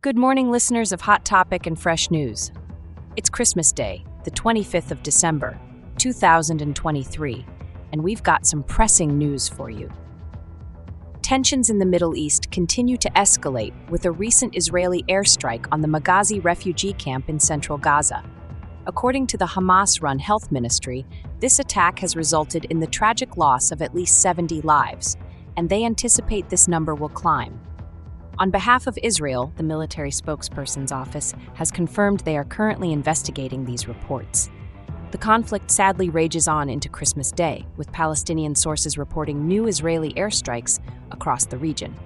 Good morning, listeners of Hot Topic and Fresh News. It's Christmas Day, the 25th of December, 2023, and we've got some pressing news for you. Tensions in the Middle East continue to escalate with a recent Israeli airstrike on the Maghazi Refugee Camp in central Gaza. According to the Hamas-run Health Ministry, this attack has resulted in the tragic loss of at least 70 lives, and they anticipate this number will climb. On behalf of Israel, the military spokesperson's office has confirmed they are currently investigating these reports. The conflict sadly rages on into Christmas Day, with Palestinian sources reporting new Israeli airstrikes across the region.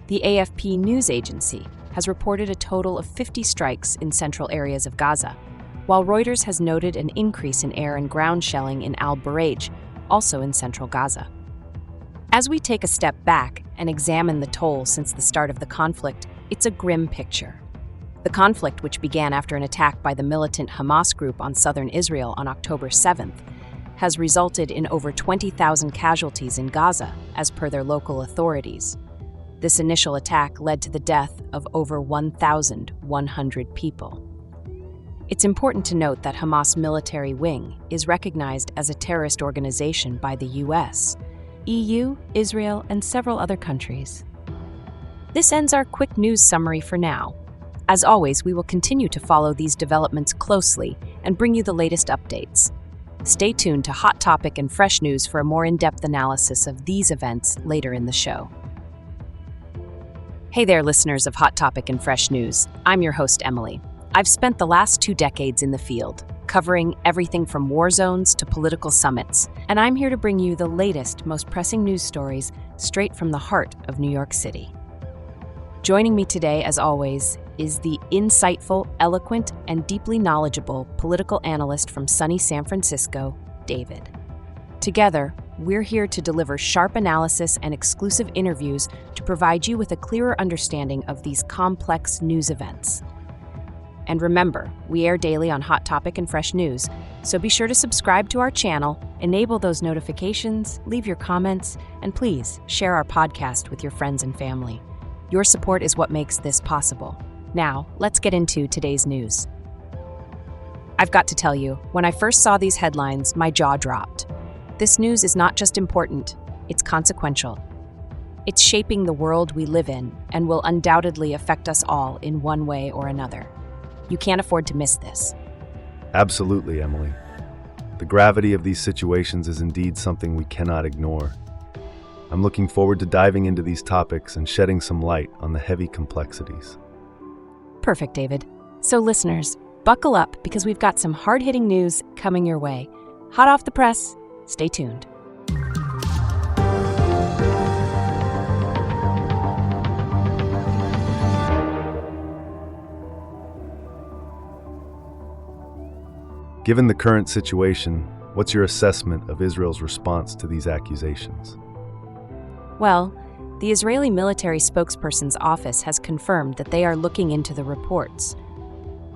The AFP news agency has reported a total of 50 strikes in central areas of Gaza, while Reuters has noted an increase in air and ground shelling in al-Bureij, also in central Gaza. As we take a step back and examine the toll since the start of the conflict, it's a grim picture. The conflict, which began after an attack by the militant Hamas group on southern Israel on October 7th, has resulted in over 20,000 casualties in Gaza, as per their local authorities. This initial attack led to the death of over 1,100 people. It's important to note that Hamas military wing is recognized as a terrorist organization by the U.S., EU, Israel, and several other countries. This ends our quick news summary for now. As always, we will continue to follow these developments closely and bring you the latest updates. Stay tuned to Hot Topic and Fresh News for a more in-depth analysis of these events later in the show. Hey there, listeners of Hot Topic and Fresh News. I'm your host, Emily. I've spent the last 2 decades in the field, covering everything from war zones to political summits, and I'm here to bring you the latest, most pressing news stories straight from the heart of New York City. Joining me today, as always, is the insightful, eloquent, and deeply knowledgeable political analyst from sunny San Francisco, David. Together, we're here to deliver sharp analysis and exclusive interviews to provide you with a clearer understanding of these complex news events. And remember, we air daily on Hot Topic and Fresh News, so be sure to subscribe to our channel, enable those notifications, leave your comments, and please share our podcast with your friends and family. Your support is what makes this possible. Now, let's get into today's news. I've got to tell you, when I first saw these headlines, my jaw dropped. This news is not just important, it's consequential. It's shaping the world we live in and will undoubtedly affect us all in one way or another. You can't afford to miss this. Absolutely, Emily. The gravity of these situations is indeed something we cannot ignore. I'm looking forward to diving into these topics and shedding some light on the heavy complexities. Perfect, David. So listeners, buckle up because we've got some hard-hitting news coming your way. Hot off the press, stay tuned. Given the current situation, what's your assessment of Israel's response to these accusations? Well, the Israeli military spokesperson's office has confirmed that they are looking into the reports.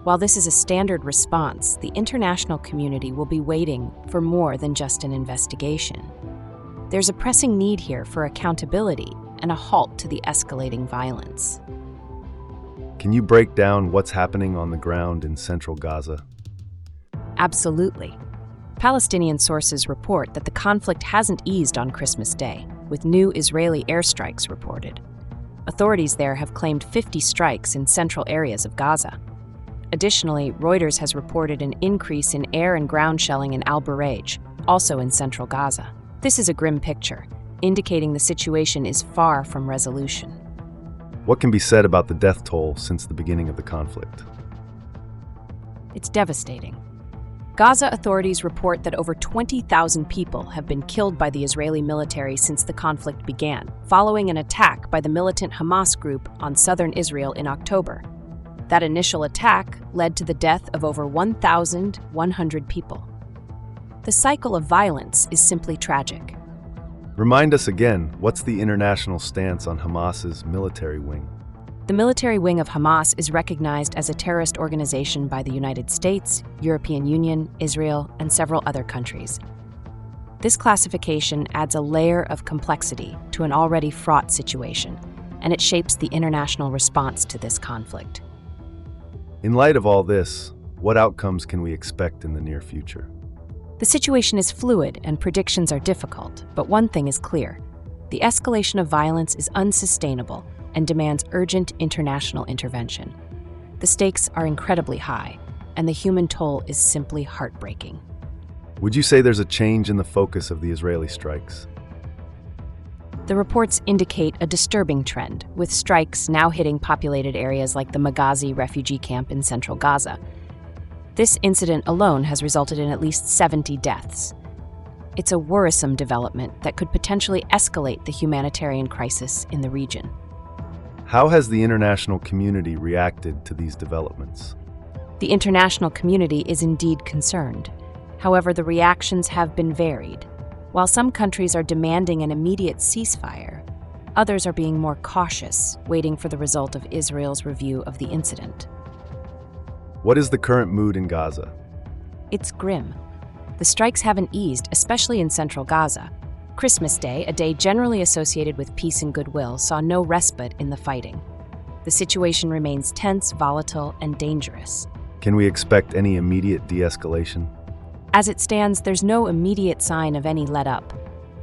While this is a standard response, the international community will be waiting for more than just an investigation. There's a pressing need here for accountability and a halt to the escalating violence. Can you break down what's happening on the ground in central Gaza? Absolutely. Palestinian sources report that the conflict hasn't eased on Christmas Day, with new Israeli airstrikes reported. Authorities there have claimed 50 strikes in central areas of Gaza. Additionally, Reuters has reported an increase in air and ground shelling in al-Bureij, also in central Gaza. This is a grim picture, indicating the situation is far from resolution. What can be said about the death toll since the beginning of the conflict? It's devastating. Gaza authorities report that over 20,000 people have been killed by the Israeli military since the conflict began, following an attack by the militant Hamas group on southern Israel in October. That initial attack led to the death of over 1,100 people. The cycle of violence is simply tragic. Remind us again, what's the international stance on Hamas's military wing? The military wing of Hamas is recognized as a terrorist organization by the United States, European Union, Israel, and several other countries. This classification adds a layer of complexity to an already fraught situation and it shapes the international response to this conflict. In light of all this, what outcomes can we expect in the near future? The situation is fluid and predictions are difficult, but one thing is clear. The escalation of violence is unsustainable and demands urgent international intervention. The stakes are incredibly high, and the human toll is simply heartbreaking. Would you say there's a change in the focus of the Israeli strikes? The reports indicate a disturbing trend, with strikes now hitting populated areas like the Maghazi Refugee Camp in central Gaza. This incident alone has resulted in at least 70 deaths. It's a worrisome development that could potentially escalate the humanitarian crisis in the region. How has the international community reacted to these developments? The international community is indeed concerned. However, the reactions have been varied. While some countries are demanding an immediate ceasefire, others are being more cautious, waiting for the result of Israel's review of the incident. What is the current mood in Gaza? It's grim. The strikes haven't eased, especially in central Gaza. Christmas Day, a day generally associated with peace and goodwill, saw no respite in the fighting. The situation remains tense, volatile, and dangerous. Can we expect any immediate de-escalation? As it stands, there's no immediate sign of any let-up.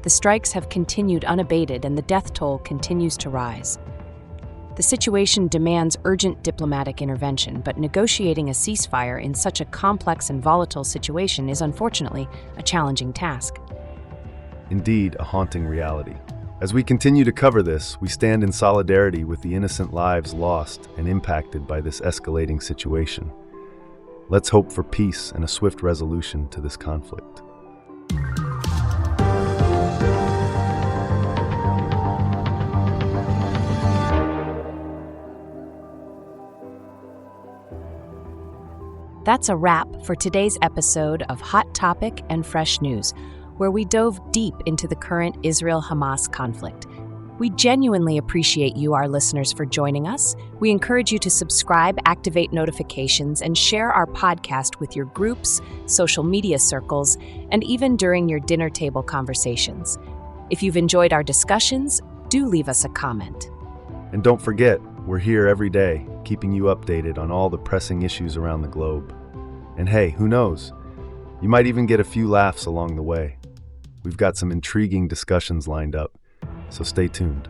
The strikes have continued unabated and the death toll continues to rise. The situation demands urgent diplomatic intervention, but negotiating a ceasefire in such a complex and volatile situation is unfortunately a challenging task. Indeed, a haunting reality. As we continue to cover this, we stand in solidarity with the innocent lives lost and impacted by this escalating situation. Let's hope for peace and a swift resolution to this conflict. That's a wrap for today's episode of Hot Topic and Fresh News, where we dove deep into the current Israel-Hamas conflict. We genuinely appreciate you, our listeners, for joining us. We encourage you to subscribe, activate notifications, and share our podcast with your groups, social media circles, and even during your dinner table conversations. If you've enjoyed our discussions, do leave us a comment. And don't forget, we're here every day, keeping you updated on all the pressing issues around the globe. And hey, who knows? You might even get a few laughs along the way. We've got some intriguing discussions lined up, so stay tuned.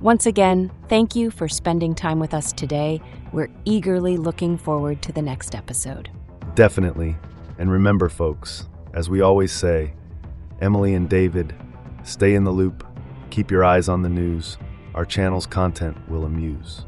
Once again, thank you for spending time with us today. We're eagerly looking forward to the next episode. Definitely. And remember, folks, as we always say, Emily and David, stay in the loop, keep your eyes on the news. Our channel's content will amuse.